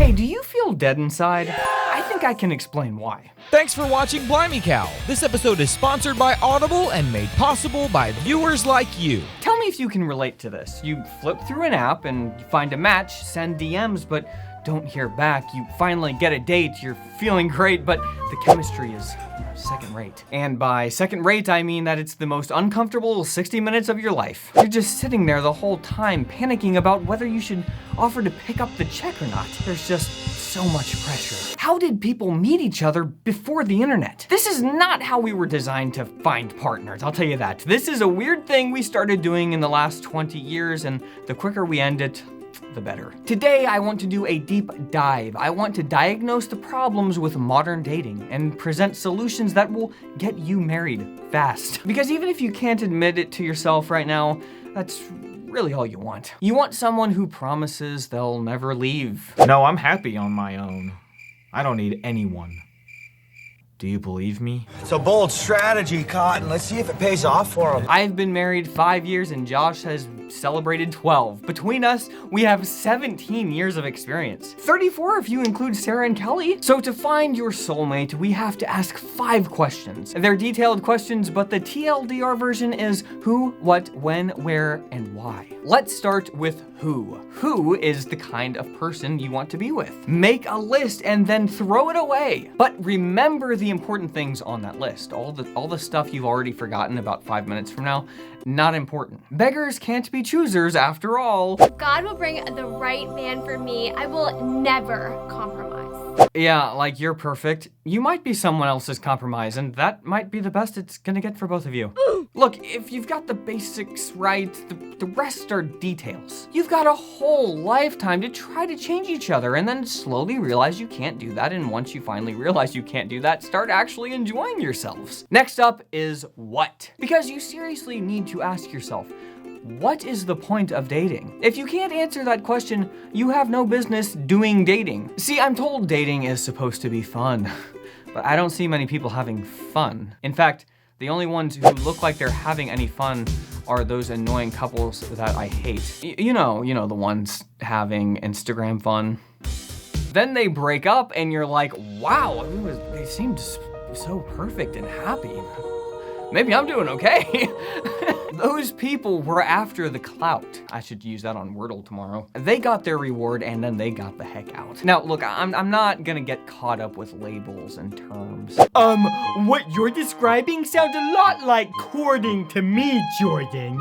Hey, do you feel dead inside? I think I can explain why. Thanks for watching Blimey Cow. This episode is sponsored by Audible and made possible by viewers like you. Tell me if you can relate to this. You flip through an app and you find a match, send DMs, but don't hear back. You finally get a date, you're feeling great, but the chemistry is second rate. And by second rate, I mean that it's the most uncomfortable 60 minutes of your life. You're just sitting there the whole time panicking about whether you should offer to pick up the check or not. There's just so much pressure. How did people meet each other before the internet? This is not how we were designed to find partners, I'll tell you that. This is a weird thing we started doing in the last 20 years, and the quicker we end it, the better. Today, I want to do a deep dive. I want to diagnose the problems with modern dating and present solutions that will get you married fast. Because even if you can't admit it to yourself right now, that's really all you want. You want someone who promises they'll never leave. No, I'm happy on my own. I don't need anyone. Do you believe me? It's a bold strategy, Cotton. Let's see if it pays off for him. I've been married 5 years and Josh has celebrated 12. Between us, we have 17 years of experience. 34 if you include Sarah and Kelly. So to find your soulmate, we have to ask 5 questions. They're detailed questions, but the TLDR version is who, what, when, where, and why. Let's start with who. Who is the kind of person you want to be with? Make a list and then throw it away. But remember the important things on that list. All the stuff you've already forgotten about 5 minutes from now, not important. Beggars can't be choosers after all. God will bring the right man for me. I will never compromise. Yeah, like you're perfect. You might be someone else's compromise, and that might be the best it's gonna get for both of you. Look, if you've got the basics right, the rest are details. You've got a whole lifetime to try to change each other and then slowly realize you can't do that, and once you finally realize you can't do that, start actually enjoying yourselves. Next up is what? Because you seriously need to ask yourself, what is the point of dating? If you can't answer that question, you have no business doing dating. See, I'm told dating is supposed to be fun, but I don't see many people having fun. In fact, the only ones who look like they're having any fun are those annoying couples that I hate. You know the ones having Instagram fun. Then they break up and you're like, wow, they seemed so perfect and happy. Maybe I'm doing okay. Those people were after the clout. I should use that on Wordle tomorrow. They got their reward and then they got the heck out. Now, look, I'm not gonna get caught up with labels and terms. What you're describing sounds a lot like courting to me, Jordan.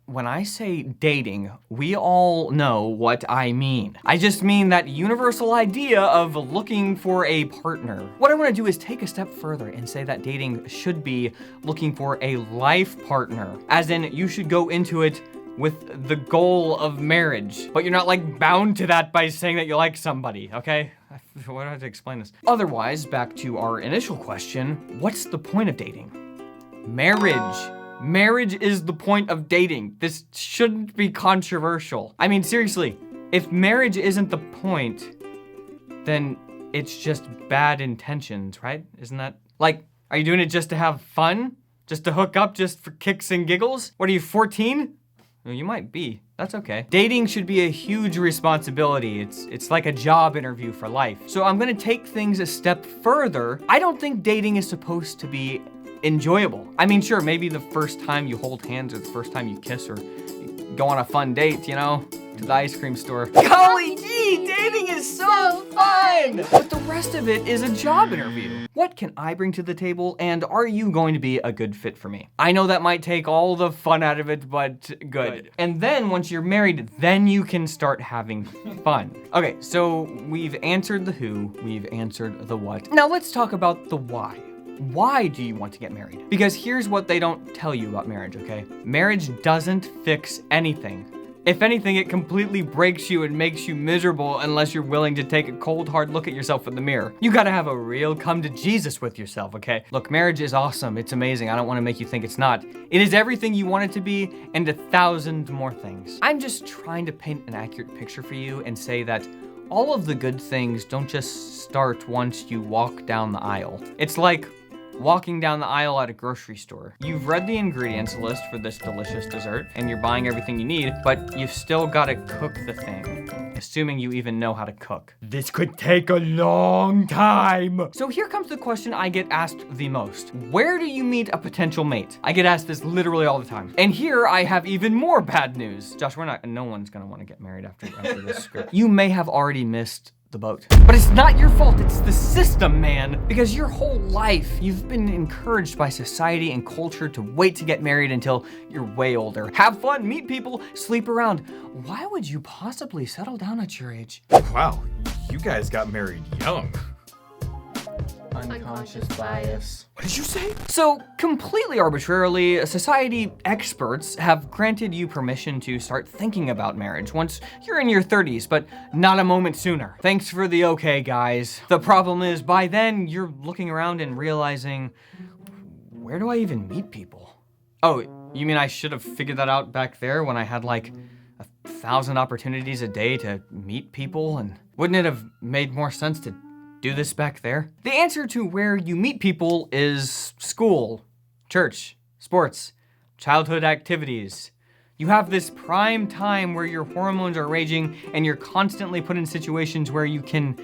When I say dating, we all know what I mean. I just mean that universal idea of looking for a partner. What I want to do is take a step further and say that dating should be looking for a life partner. As in, you should go into it with the goal of marriage, but you're not like bound to that by saying that you like somebody, okay? Why do I have to explain this? Otherwise, back to our initial question, what's the point of dating? Marriage. Marriage is the point of dating. This shouldn't be controversial. I mean, seriously, if marriage isn't the point, then it's just bad intentions, right? Isn't that, like, are you doing it just to have fun? Just to hook up just for kicks and giggles? What are you, 14? Well, you might be. That's okay. Dating should be a huge responsibility. It's like a job interview for life. So I'm gonna take things a step further. I don't think dating is supposed to be enjoyable. I mean, sure, maybe the first time you hold hands or the first time you kiss or you go on a fun date, you know, to the ice cream store. Golly gee, dating is so fun! But the rest of it is a job interview. What can I bring to the table, and are you going to be a good fit for me? I know that might take all the fun out of it, but good. And then once you're married, then you can start having fun. Okay, so we've answered the who, we've answered the what. Now let's talk about the why. Why do you want to get married? Because here's what they don't tell you about marriage, okay? Marriage doesn't fix anything. If anything, it completely breaks you and makes you miserable unless you're willing to take a cold, hard look at yourself in the mirror. You gotta have a real come to Jesus with yourself, okay? Look, marriage is awesome, it's amazing, I don't wanna make you think it's not. It is everything you want it to be and 1,000 more things. I'm just trying to paint an accurate picture for you and say that all of the good things don't just start once you walk down the aisle. It's like walking down the aisle at a grocery store. You've read the ingredients list for this delicious dessert, and you're buying everything you need, but you've still gotta cook the thing, assuming you even know how to cook. This could take a long time. So here comes the question I get asked the most. Where do you meet a potential mate? I get asked this literally all the time. And here I have even more bad news. Josh, no one's gonna wanna get married after this script. You may have already missed the boat. But it's not your fault, it's the system, man. Because your whole life, you've been encouraged by society and culture to wait to get married until you're way older. Have fun, meet people, sleep around. Why would you possibly settle down at your age? Wow, you guys got married young. Unconscious bias. What did you say? So, completely arbitrarily, society experts have granted you permission to start thinking about marriage once you're in your 30s, but not a moment sooner. Thanks for the okay, guys. The problem is, by then, you're looking around and realizing, where do I even meet people? Oh, you mean I should have figured that out back there when I had like 1,000 opportunities a day to meet people? And wouldn't it have made more sense to do this back there? The answer to where you meet people is school, church, sports, childhood activities. You have this prime time where your hormones are raging and you're constantly put in situations where you can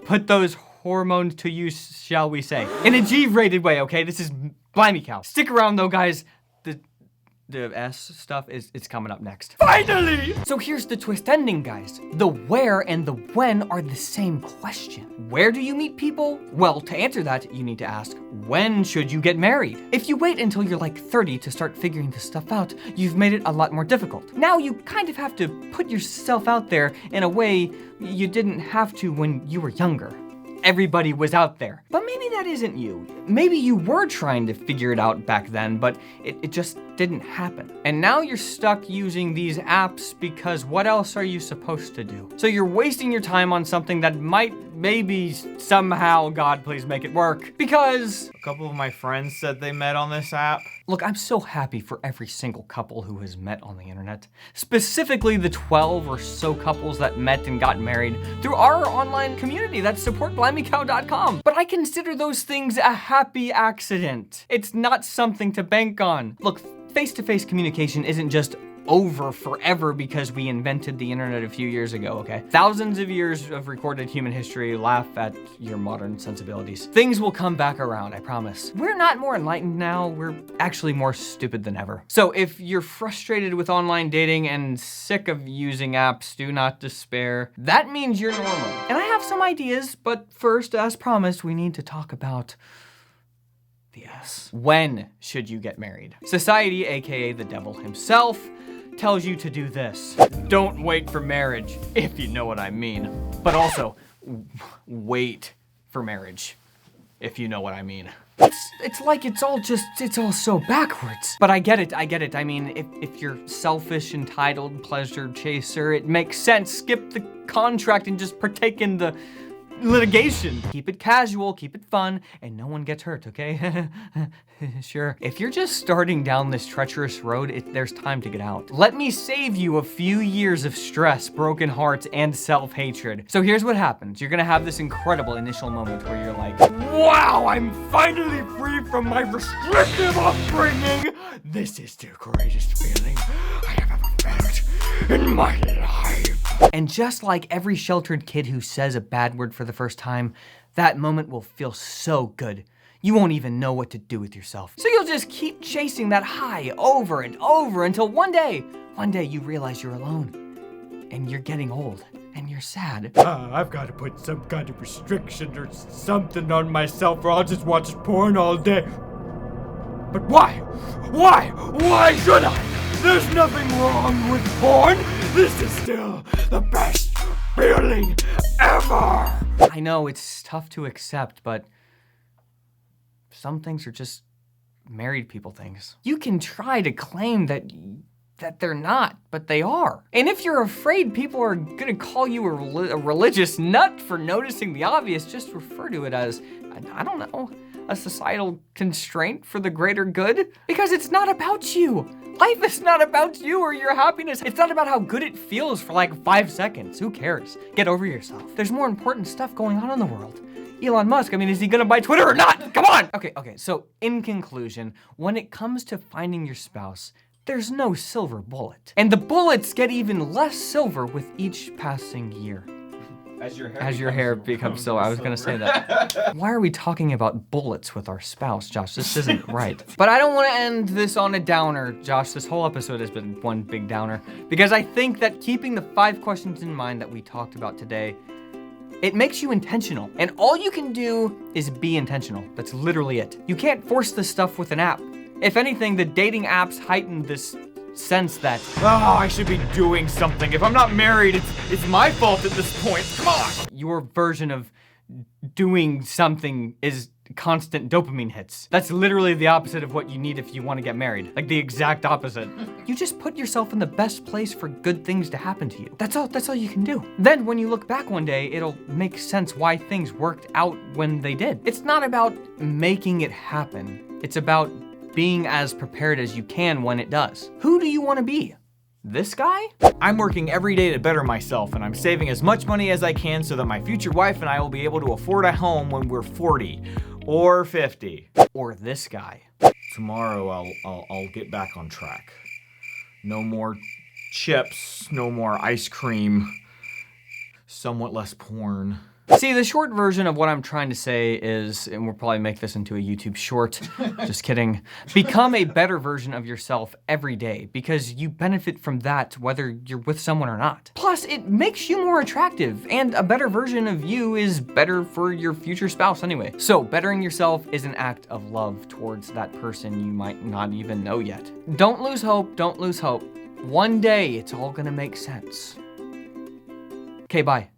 put those hormones to use, shall we say. In a G-rated way, okay? This is Blimey Cow. Stick around though, guys. The S stuff it's coming up next. Finally! So here's the twist ending, guys. The where and the when are the same question. Where do you meet people? Well, to answer that, you need to ask, when should you get married? If you wait until you're like 30 to start figuring this stuff out, you've made it a lot more difficult. Now you kind of have to put yourself out there in a way you didn't have to when you were younger. Everybody was out there. But maybe that isn't you. Maybe you were trying to figure it out back then, but it just didn't happen. And now you're stuck using these apps because what else are you supposed to do? So you're wasting your time on something that maybe somehow, God please make it work, because A couple of my friends said they met on this app. look, I'm so happy for every single couple who has met on the internet. Specifically the 12 or so couples that met and got married through our online community that's supportblimeycow.com. But I consider those things a happy accident. It's not something to bank on. Look, face-to-face communication isn't just over forever because we invented the internet a few years ago, okay? Thousands of years of recorded human history laugh at your modern sensibilities. Things will come back around, I promise. We're not more enlightened now, we're actually more stupid than ever. So if you're frustrated with online dating and sick of using apps, do not despair. That means you're normal. And I have some ideas, but first, as promised, we need to talk about the S. When should you get married? Society, aka the devil himself, tells you to do this. Don't wait for marriage, if you know what I mean. But also, wait for marriage, if you know what I mean. It's like it's all so backwards. But I get it. I mean, if you're selfish, entitled, pleasure chaser, it makes sense. Skip the contract and just partake in the litigation. Keep it casual, keep it fun, and no one gets hurt, okay? Sure. If you're just starting down this treacherous road, there's time to get out. Let me save you a few years of stress, broken hearts, and self-hatred. So here's what happens. You're gonna have this incredible initial moment where you're like, Wow, I'm finally free from my restrictive upbringing. This is the greatest feeling I have ever felt in my life. and just like every sheltered kid who says a bad word for the first time, that moment will feel so good. You won't even know what to do with yourself. So you'll just keep chasing that high over and over until one day you realize you're alone and you're getting old and you're sad. I've got to put some kind of restriction or something on myself or I'll just watch porn all day. But why? Why should I? There's nothing wrong with porn. This is still the best feeling ever. I know it's tough to accept, but some things are just married people things. You can try to claim that they're not, but they are. And if you're afraid people are gonna call you a religious nut for noticing the obvious, just refer to it as, I don't know, a societal constraint for the greater good. Because it's not about you. Life is not about you or your happiness. It's not about how good it feels for like 5 seconds. Who cares? Get over yourself. There's more important stuff going on in the world. Elon Musk. I mean, is he gonna buy Twitter or not? Come on! Okay, so in conclusion, when it comes to finding your spouse, there's no silver bullet. And the bullets get even less silver with each passing year. As your hair becomes silver. I was gonna say that. Why are we talking about bullets with our spouse, Josh? This isn't right. But I don't wanna end this on a downer, Josh. This whole episode has been one big downer. Because I think that keeping the 5 questions in mind that we talked about today, it makes you intentional. And all you can do is be intentional. That's literally it. You can't force this stuff with an app. If anything, the dating apps heighten this sense that, I should be doing something. If I'm not married, it's my fault at this point. Come on! your version of doing something is constant dopamine hits. That's literally the opposite of what you need if you want to get married. Like the exact opposite. You just put yourself in the best place for good things to happen to you. That's all you can do. Then when you look back one day, it'll make sense why things worked out when they did. It's not about making it happen. It's about being as prepared as you can when it does. Who do you want to be? This guy? I'm working every day to better myself, and I'm saving as much money as I can so that my future wife and I will be able to afford a home when we're 40 or 50. Or this guy? Tomorrow I'll get back on track. No more chips, no more ice cream, somewhat less porn. See, the short version of what I'm trying to say is, and we'll probably make this into a YouTube short, just kidding, become a better version of yourself every day because you benefit from that whether you're with someone or not. Plus, it makes you more attractive, and a better version of you is better for your future spouse anyway. So, bettering yourself is an act of love towards that person you might not even know yet. Don't lose hope, don't lose hope. One day, it's all gonna make sense. Okay, bye.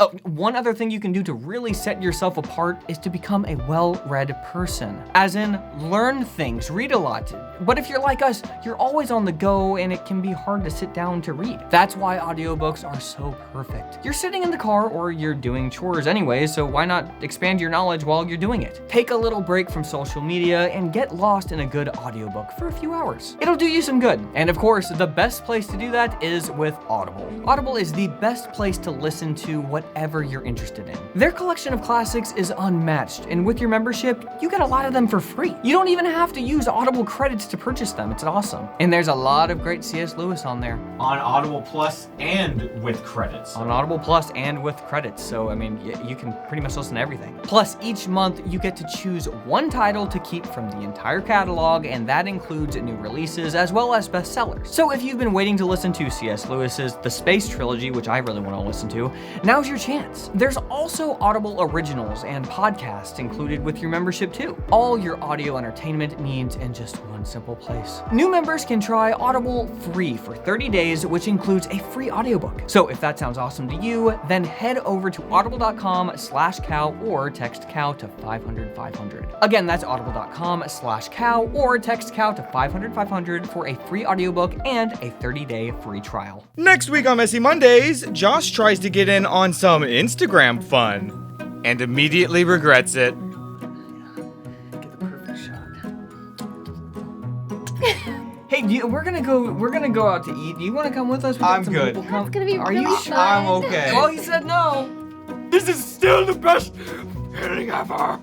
Oh, one other thing you can do to really set yourself apart is to become a well-read person. As in, learn things, read a lot. But if you're like us, you're always on the go and it can be hard to sit down to read. That's why audiobooks are so perfect. You're sitting in the car or you're doing chores anyway, so why not expand your knowledge while you're doing it? Take a little break from social media and get lost in a good audiobook for a few hours. It'll do you some good. And of course, the best place to do that is with Audible. Audible is the best place to listen to whatever you're interested in. Their collection of classics is unmatched, and with your membership, you get a lot of them for free. You don't even have to use Audible credits to purchase them. It's awesome. And there's a lot of great C.S. Lewis on there. On Audible Plus and with credits. On Audible Plus and with credits. So, I mean, you can pretty much listen to everything. Plus, each month, you get to choose one title to keep from the entire catalog, and that includes new releases as well as bestsellers. So if you've been waiting to listen to C.S. Lewis's The Space Trilogy, which I really want to listen to, now's your chance. There's also Audible originals and podcasts included with your membership too. All your audio entertainment needs in just one simple place. New members can try Audible free for 30 days, which includes a free audiobook. So if that sounds awesome to you, then head over to audible.com/cow or text cow to 500-500. Again, that's audible.com/cow or text cow to 500-500 for a free audiobook and a 30-day free trial. Next week on Messy Mondays, Josh tries to get in on some Instagram fun and immediately regrets it. Get the perfect shot. Hey, we're gonna go out to eat. Do you want to come with us? We got I'm some good. people come- It's gonna be Are really you fun. sure? I'm okay. Oh, he said no. This is still the best feeling ever.